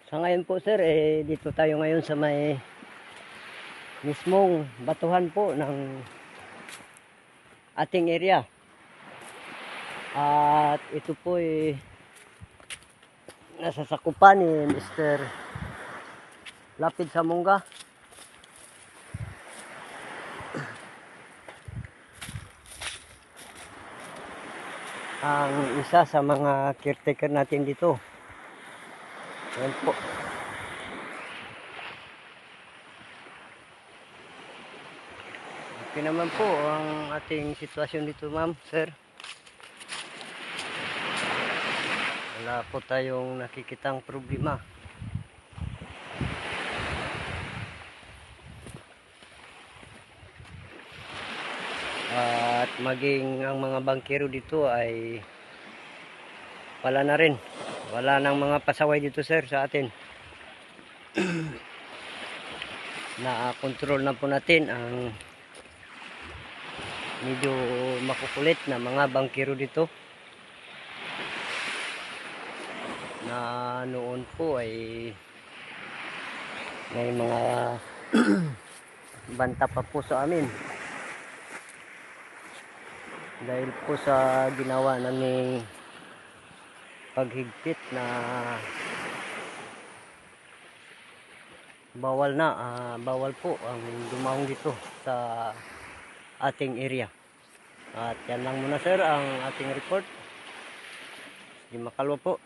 Sa ngayon po sir, dito tayo ngayon sa may mismong batuhan po ng ating area. At ito po nasa sakupan ni Mr. Lapid Samunga. Ang isa sa mga caretaker natin dito. Ayan po. Okay naman po ang ating sitwasyon dito, ma'am, sir. Wala po tayong nakikitang problema. At maging ang mga bangkero dito ay wala na rin. Wala nang mga pasaway dito sir sa atin. Na-control na po natin ang medyo makukulit na mga bangkero dito. Na noon po ay may mga banta pa po sa amin. Dahil po sa ginawa naming paghigpit na bawal po ang dumahong dito sa ating area. At yan lang muna sir ang ating report. Di makalwa po.